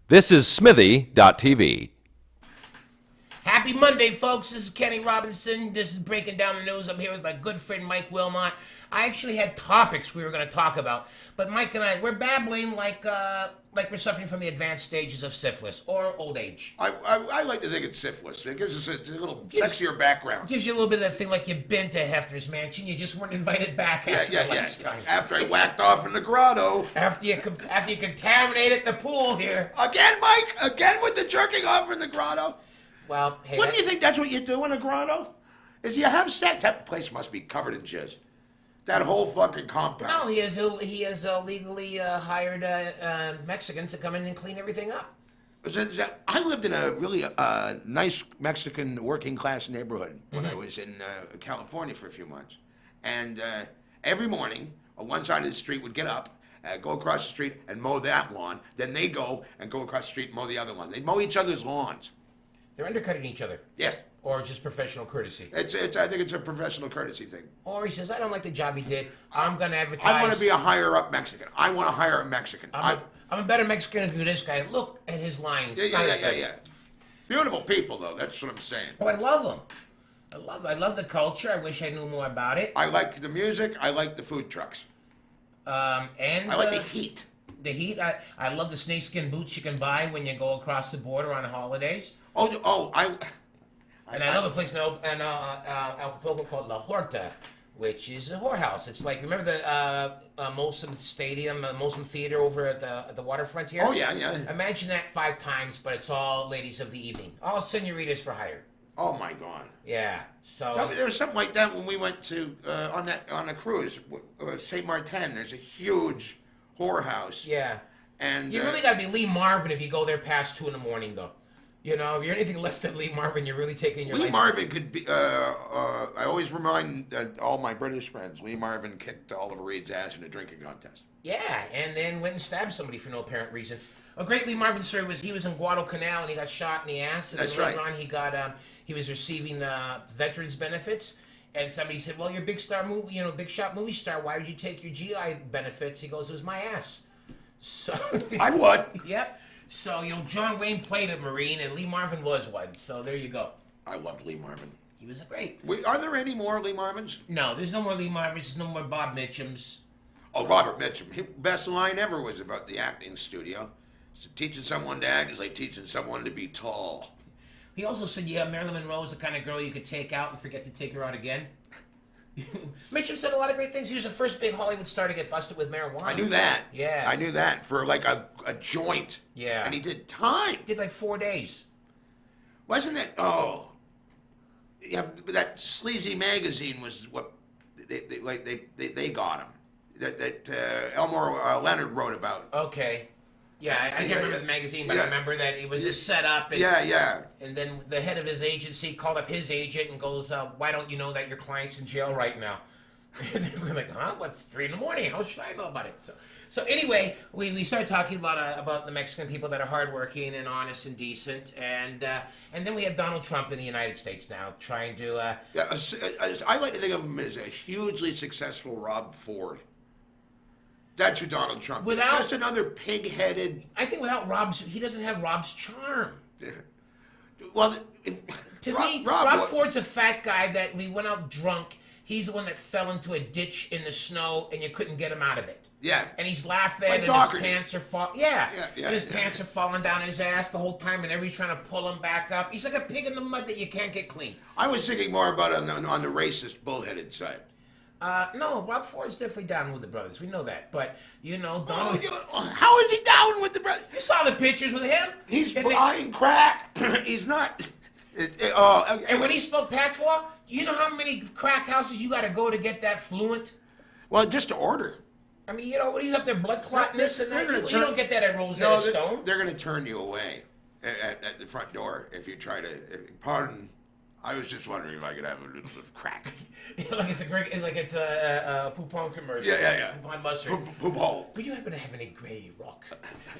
This is Smithy.tv. Happy Monday, folks. This is Kenny Robinson. This is Breaking Down the News. I'm here with my good friend Mike Wilmot. I actually had topics we were going to talk about, but Mike and I, we're babbling like we're suffering from the advanced stages of syphilis or old age. I like to think it's syphilis. It gives us a little sexier background. Gives you a little bit of that thing like you've been to Hefner's Mansion, you just weren't invited back after lunchtime. After I whacked off in the grotto. After you contaminated the pool here. Again, Mike? Again with the jerking off in the grotto? Well, hey, Wouldn't you think that's what you do in a grotto? Is you have sex? That place must be covered in jizz. That whole fucking compound. No, he has legally hired Mexicans to come in and clean everything up. I lived in a really nice Mexican working class neighborhood when I was in California for a few months. And every morning, on one side of the street would get up, go across the street and mow that lawn. Then they go and go across the street and mow the other lawn. They'd mow each other's lawns. They're undercutting each other. Yes. Or just professional courtesy. I think it's a professional courtesy thing. Or he says, I don't like the job he did. I'm going to advertise. I want to be a higher up Mexican. I want to hire a Mexican. I'm a better Mexican than this guy. Look at his lines. Yeah. Beautiful people, though. That's what I'm saying. Oh, I love them. I love the culture. I wish I knew more about it. I like the music. I like the food trucks. And I like the heat. The heat. I love the snakeskin boots you can buy when you go across the border on holidays. I love a place in Acapulco called La Horta, which is a whorehouse. It's like, remember the Molson Stadium, Molson Theater over at the waterfront here? Oh, yeah. Imagine that 5 times, but it's all ladies of the evening. All senoritas for hire. Oh, my God. Yeah, so... No, there was something like that when we went to, on a cruise, St. Martin. There's a huge whorehouse. Yeah. And you really got to be Lee Marvin if you go there past 2 in the morning, though. You know, if you're anything less than Lee Marvin, you're really taking your life. Lee Marvin could be, I always remind all my British friends, Lee Marvin kicked Oliver Reed's ass in a drinking contest. Yeah, and then went and stabbed somebody for no apparent reason. A great Lee Marvin story was he was in Guadalcanal and he got shot in the ass. And That's then later right. on he was receiving veterans benefits. And somebody said, well, you're a big shot movie star. Why would you take your GI benefits? He goes, it was my ass. So I would. Yep. So, John Wayne played a Marine, and Lee Marvin was one. So, there you go. I loved Lee Marvin. He was great. Are there any more Lee Marvins? No, there's no more Lee Marvins. There's no more Bob Mitchums. Oh, Robert Mitchum. His best line ever was about the acting studio. So teaching someone to act is like teaching someone to be tall. He also said, Marilyn Monroe is the kind of girl you could take out and forget to take her out again. Mitchum said a lot of great things. He was the first big Hollywood star to get busted with marijuana. I knew that. Yeah. I knew that for like a joint. Yeah. And he did time. Did like 4 days. Wasn't it? Oh. Yeah, that sleazy magazine was what they got him. That Elmore Leonard wrote about. Okay. Yeah, I can't remember the magazine, but I remember that it was just set up. And, yeah. And then the head of his agency called up his agent and goes, why don't you know that your client's in jail right now? And they were like, huh? What's 3 in the morning? How should I know about it? So anyway, we started talking about the Mexican people that are hardworking and honest and decent. And then we have Donald Trump in the United States now trying to... I like to think of him as a hugely successful Rob Ford. That's who Donald Trump is. Just another pig-headed... I think he doesn't have Rob's charm. Well, to me, Rob Ford's a fat guy that we went out drunk. He's the one that fell into a ditch in the snow and you couldn't get him out of it. Yeah. And he's laughing like and Doherty. His pants are falling. And his pants are falling down his ass the whole time and everybody's trying to pull him back up. He's like a pig in the mud that you can't get clean. I was thinking more about on the racist, bullheaded side. No, Rob Ford's definitely down with the brothers. We know that. But, Donald... How is he down with the brothers? You saw the pictures with him? He's buying crack. He's not... And when he spoke patois, you know how many crack houses you got to go to get that fluent? Well, just to order. I mean, when he's up there blood clotting this and that, you don't get that at Rosetta Stone. They're going to turn you away at the front door if you try to... Pardon... I was just wondering if I could have a little bit of crack. like it's a Poupon commercial. Yeah. Poupon mustard. Poupon. Would you happen to have any gray rock?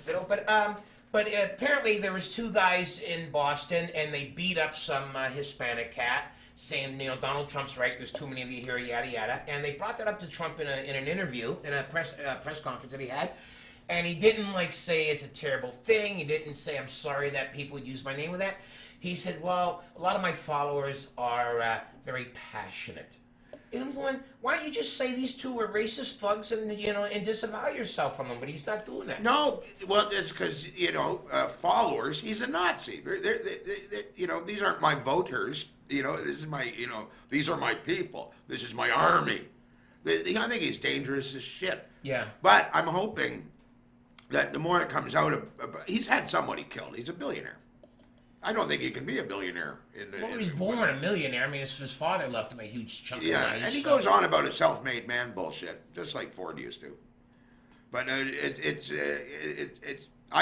But apparently there was 2 guys in Boston and they beat up some Hispanic cat, saying Donald Trump's right. There's too many of you here, yada yada. And they brought that up to Trump in an interview, in a press conference that he had. And he didn't like say it's a terrible thing. He didn't say I'm sorry that people use my name with that. He said, well, a lot of my followers are very passionate. And I'm going, why don't you just say these two are racist thugs and and disavow yourself from them? But he's not doing that. No, well, it's because followers. He's a Nazi. They're, these aren't my voters. This is my, these are my people. This is my army. I think he's dangerous as shit. Yeah. But I'm hoping that the more it comes out, he's had somebody killed. He's a billionaire. I don't think he can be a billionaire. Well, he was born a millionaire. I mean, his father left him a huge chunk of money. And he goes on about a self-made man bullshit, just like Ford used to. But I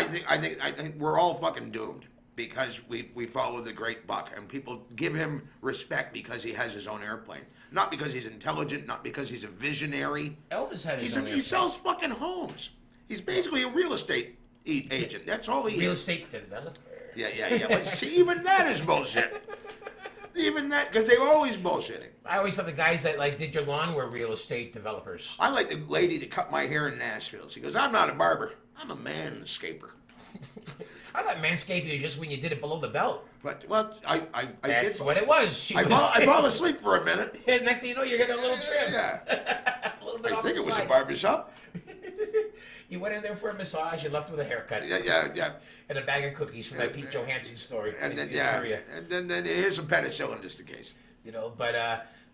think we're all fucking doomed because we follow the great buck, and people give him respect because he has his own airplane, not because he's intelligent, not because he's a visionary. Elvis had his own airplane. He sells fucking homes. He's basically a real estate agent. That's all he is. Real estate developer. Yeah. But see, even that is bullshit. Even that, because they're always bullshitting. I always thought the guys that did your lawn were real estate developers. I like the lady that cut my hair in Nashville. She goes, I'm not a barber. I'm a manscaper. I thought manscaping was just when you did it below the belt. But, well, I That's did. what it was. I fall asleep for a minute. And next thing you know, you're getting a little trim. Yeah. A little bit I off think the it was side. a barbershop. You went in there for a massage and left with a haircut. Yeah. And a bag of cookies from that Pete Johansson story. And then, Korea. and then here's some penicillin just in case.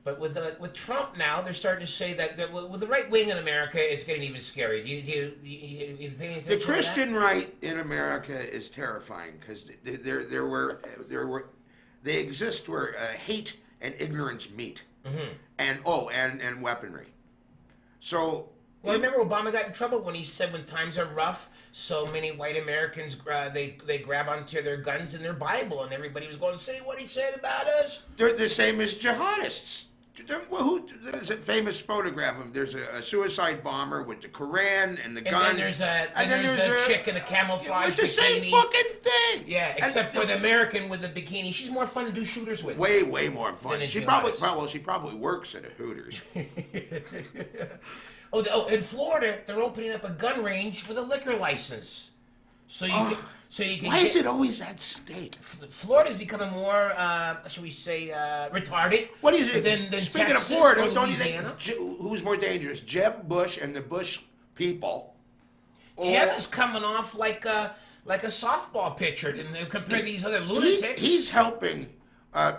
But with Trump now, they're starting to say that with the right wing in America, it's getting even scary. You paying attention The to Christian right in America is terrifying because they exist where hate and ignorance meet, and weaponry. So. Well, remember Obama got in trouble when he said when times are rough, so many white Americans they grab onto their guns and their Bible, and everybody was going to say what he said about us. They're the same as jihadists. There's a famous photograph of there's a suicide bomber with the Quran and the gun. And then there's a chick in a camouflage bikini. It's the same fucking thing. Yeah, except for the American with the bikini. She's more fun to do shooters with. Way more fun. She jihadist. probably works at a Hooters. Oh, in Florida, they're opening up a gun range with a liquor license. So you can. Why is it always that state? Florida's becoming more, shall we say, retarded. What is it? Than Speaking Texas of Florida, or don't you Louisiana. think who's more dangerous, Jeb Bush and the Bush people? Jeb is coming off like a softball pitcher, and compare these other lunatics. He's helping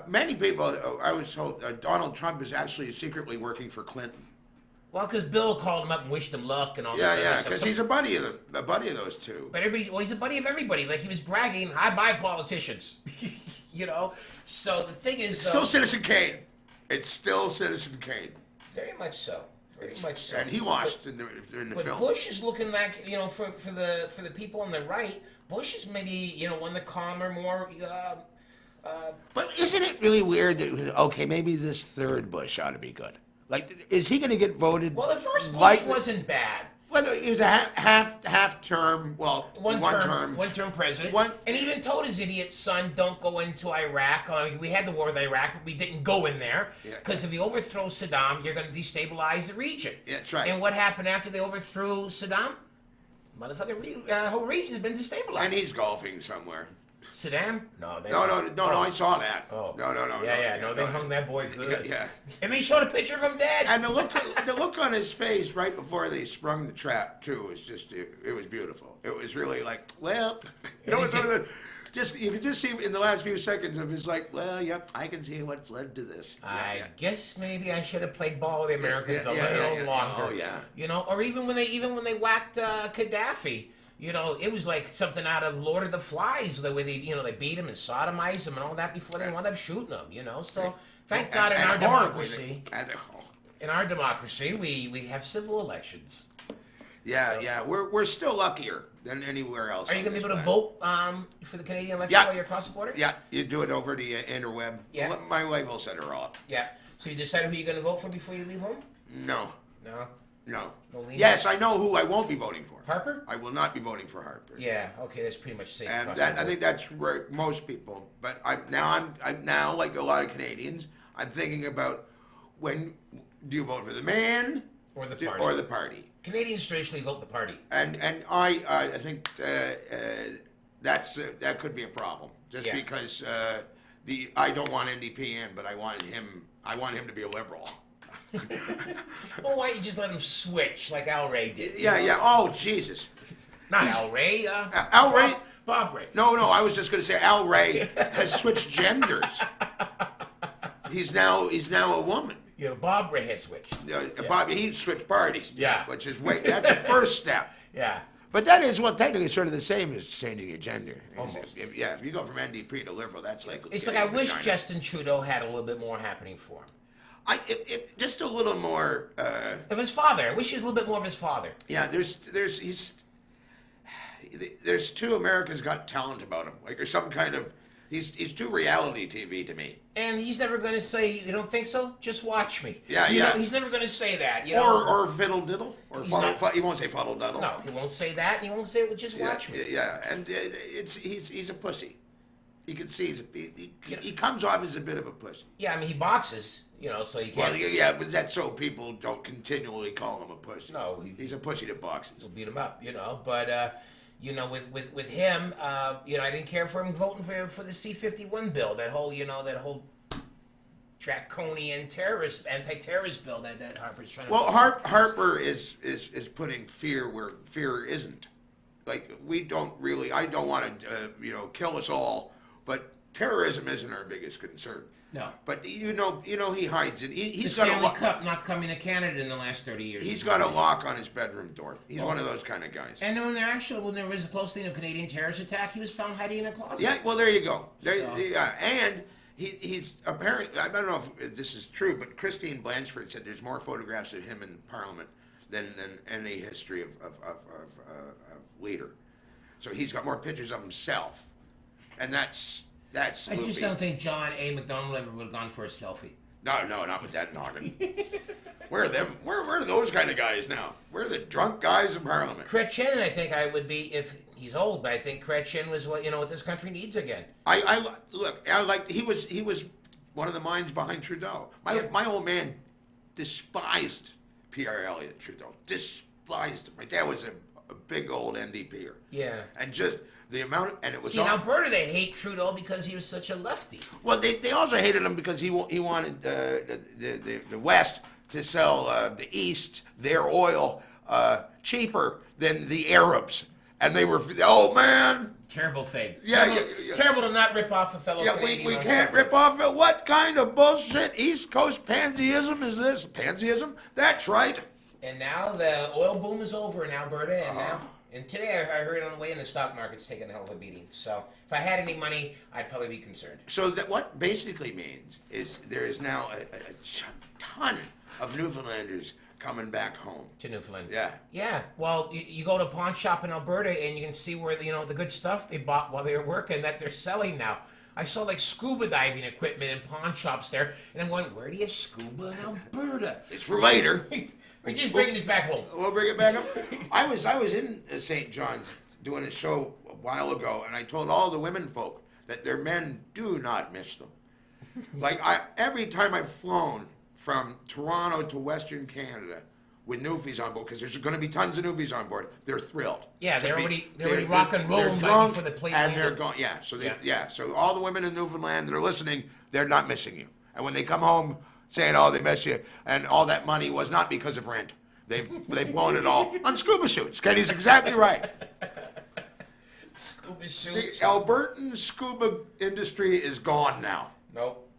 many people. I was told Donald Trump is actually secretly working for Clinton. Well, because Bill called him up and wished him luck and all this other stuff. Because he's a buddy of those two. But he's a buddy of everybody. Like he was bragging, I buy politicians. So the thing is, still Citizen Kane. It's still Citizen Kane. Very much so. Very much so. And he lost in the but film. Bush is looking like for the people on the right. Bush is maybe one of the calmer, more. But isn't it really weird that maybe this third Bush ought to be good? Like, is he going to get voted? Well, the first Bush wasn't bad. Well, he was a half term. Well, one term president. And he even told his idiot son, "Don't go into Iraq." We had the war with Iraq, but we didn't go in there because if you overthrow Saddam, you're going to destabilize the region. Yeah, that's right. And what happened after they overthrew Saddam? Motherfucking whole region had been destabilized. And he's golfing somewhere. Saddam? No, I saw that. Oh. No. They hung that boy good. Yeah. And they showed a picture of him dead. And the look on his face right before they sprung the trap too was just it was beautiful. It was really like, well, you could just see in the last few seconds of his like, well, yep, I can see what's led to this. I guess maybe I should have played ball with the Americans a little longer. Oh yeah. Or even when they whacked Gaddafi. It was like something out of Lord of the Flies, the way they beat him and sodomized him and all that before they wound up shooting him, So thank God in our democracy, we have civil elections. Yeah. We're still luckier than anywhere else. Are you going to be able to vote for the Canadian election while you're across the border? Yeah, you do it over the interweb. Yeah. My wife will set her up. Yeah. So you decided who you're going to vote for before you leave home? No. No Yes, I know who I won't be voting for. Harper? I will not be voting for Harper. Yeah. Okay, that's pretty much safe. And I think that's where most people. But I'm now like a lot of Canadians. I'm thinking about when do you vote for the man Or the party. Or the party. Canadians traditionally vote the party. And I think that could be a problem, just Yeah. because I don't want NDP in, but I want him to be a liberal. Well, why don't you just let him switch like Al Ray did? Yeah. Oh, Jesus. Not Al Ray. Al Ray? Bob Ray. No, I was just going to say Al Ray has switched genders. He's now a woman. Bob Ray has switched. Bob, he switched parties. Yeah. Which is that's a first step. Yeah. But that is, technically sort of the same as changing your gender. Almost. If you go from NDP to liberal, that's like... It's like I wish Justin Trudeau had a little bit more happening for him. Just a little more... Of his father. I wish he was a little bit more of his father. Yeah, there's two Americans Got Talent about him. Like, there's some kind of... He's too reality TV to me. And he's never going to say, you don't think so? Just watch me. Yeah. He's never going to say that. Or fiddle diddle. Or he won't say fuddle duddle. No, he won't say that, and he won't say, well, just watch me. Yeah, and he's a pussy. You can see he comes off as a bit of a pussy. Yeah, I mean, he boxes, so you can't... Well, yeah, but that's so people don't continually call him a pussy. No. He's a pussy that boxes. He'll beat him up, but... with him, I didn't care for him voting for the C-51 bill, that whole draconian anti-terrorist bill that Harper's trying to... Well, Harper is putting fear where fear isn't. Like, I don't want to, kill us all, but terrorism isn't our biggest concern. No. But, he hides it. He's the got Stanley Cup not coming to Canada in the last 30 years. He's got a lock on his bedroom door. He's one of those kind of guys. And when there was a close thing of Canadian terrorist attack, he was found hiding in a closet. Yeah, well, there you go. So. Yeah, and he's apparently, I don't know if this is true, but Christine Blanchford said there's more photographs of him in Parliament than any history of leader. So he's got more pictures of himself, and that's I just don't think John A. McDonald ever would have gone for a selfie. No, not with that noggin. Where are them? Where are those kind of guys now? Where are the drunk guys in Parliament? Chrétien, I think I would be, if he's old, but I think Chrétien was what this country needs again. He was one of the minds behind Trudeau. My old man despised Pierre Elliott Trudeau. Despised him. My dad was a big old NDPer. Yeah. And just the amount, and it was... See, in Alberta, they hate Trudeau because he was such a lefty. Well, they also hated him because he wanted the West to sell the East their oil cheaper than the Arabs. And they were, oh, man. Terrible thing. Yeah, terrible to not rip off a fellow Canadian. We can't rip off it. What kind of bullshit East Coast pansyism is this? Pansyism? That's right. And now the oil boom is over in Alberta, and today I heard on the way in the stock market's taking a hell of a beating. So if I had any money, I'd probably be concerned. So that what basically means is there is now a ton of Newfoundlanders coming back home. To Newfoundland. Yeah. Yeah. Well, you go to a pawn shop in Alberta and you can see where the good stuff they bought while they were working that they're selling now. I saw like scuba diving equipment in pawn shops there, and I'm going, where do you scuba in Alberta? It's for later. We're just bringing this back home. We'll bring it back up. I was in St. John's doing a show a while ago, and I told all the women folk that their men do not miss them. Like every time I've flown from Toronto to Western Canada with Newfies on board, because there's going to be tons of Newfies on board, they're thrilled. Yeah, they're already rock and rolling before the plane. And they're going. Yeah, so so all the women in Newfoundland that are listening, they're not missing you. And when they come home saying, "Oh, they miss you," and all that money was not because of rent. They've blown it all on scuba suits. Kenny's exactly right. Scuba suits. The Albertan scuba industry is gone now. Nope.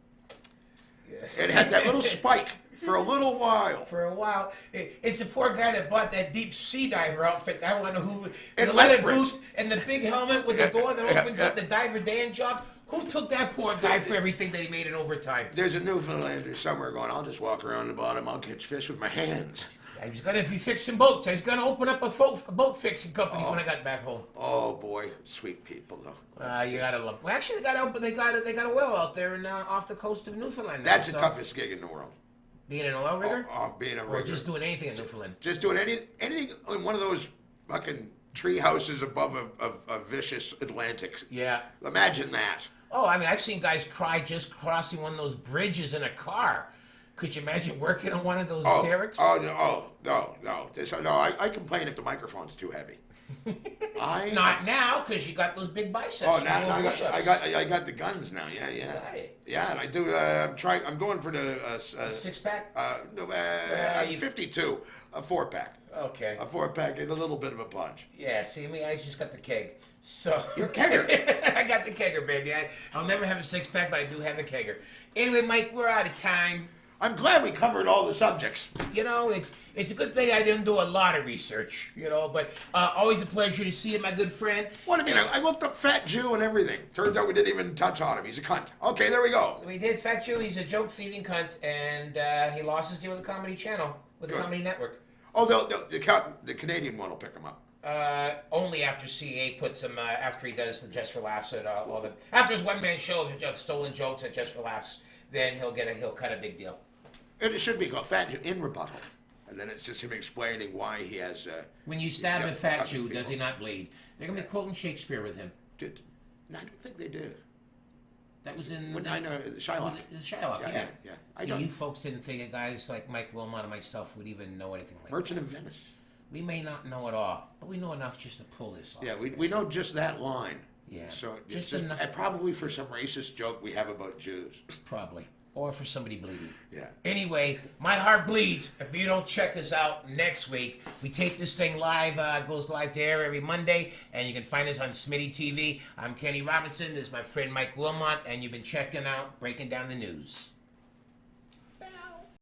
It had that little spike for a little while. For a while. It's the poor guy that bought that deep sea diver outfit. I wonder who... And the leather boots and the big helmet with the door that opens up, the diver Dan job. Who took that poor guy for everything that he made in overtime? There's a Newfoundlander somewhere going, I'll just walk around the bottom. I'll catch fish with my hands. He's going to be fixing boats. He's going to open up a boat fixing company when I got back home. Oh, boy. Sweet people, though. You got to love... Well, actually, they got a well out there off the coast of Newfoundland. That's the toughest gig in the world. Being an oil rigger? Being a rigger. Or just doing anything in Newfoundland? Just doing anything in one of those fucking tree houses above a vicious Atlantic. Yeah. Imagine that. Oh, I mean, I've seen guys cry just crossing one of those bridges in a car. Could you imagine working on one of those Oh, derricks? no. I complain if the microphone's too heavy. Not now, because you got those big biceps. Oh, you now know, I push-ups. got the guns now. Yeah. Got it. Yeah, and I do. I'm going for the Six-pack? No, you- 52, a 4-pack. Okay. A 4-pack and a little bit of a punch. Yeah, see me, I just got the keg. So You're a kegger. I got the kegger, baby. I'll never have a six-pack, but I do have the kegger. Anyway, Mike, we're out of time. I'm glad we covered all the subjects. You know, it's a good thing I didn't do a lot of research, you know, but always a pleasure to see you, my good friend. What do you mean? I looked up Fat Jew and everything. Turns out we didn't even touch on him. He's a cunt. Okay, there we go. We did Fat Jew. He's a joke-thieving cunt, and he lost his deal with the Comedy Channel, with the Good. Comedy Network. Oh, the Canadian one will pick him up. Only after CA puts him, after he does the Just for Laughs at all the, after his one-man show of stolen jokes at Just for Laughs, then he'll cut a big deal. It should be called Fat Jew in rebuttal. And then it's just him explaining why he has... When you stab yeah, a fat touching Jew, does he people. not bleed? They're going to be quoting Shakespeare with him. No, I don't think they do. That was in... I know Shylock. Shylock, yeah. Yeah. See, you folks didn't think that guys like Mike Wilmot and myself would even know anything like Merchant of Venice. that. We may not know it all, but we know enough just to pull this off. Yeah, we know just that line. Yeah. So Just just enough- and probably for some racist joke we have about Jews. Probably. Or for somebody bleeding. Yeah. Anyway, my heart bleeds if you don't check us out next week. We tape this thing live, goes live to air every Monday, and you can find us on Smitty TV. I'm Kenny Robinson. This is my friend Mike Wilmot, and you've been checking out Breaking Down the News.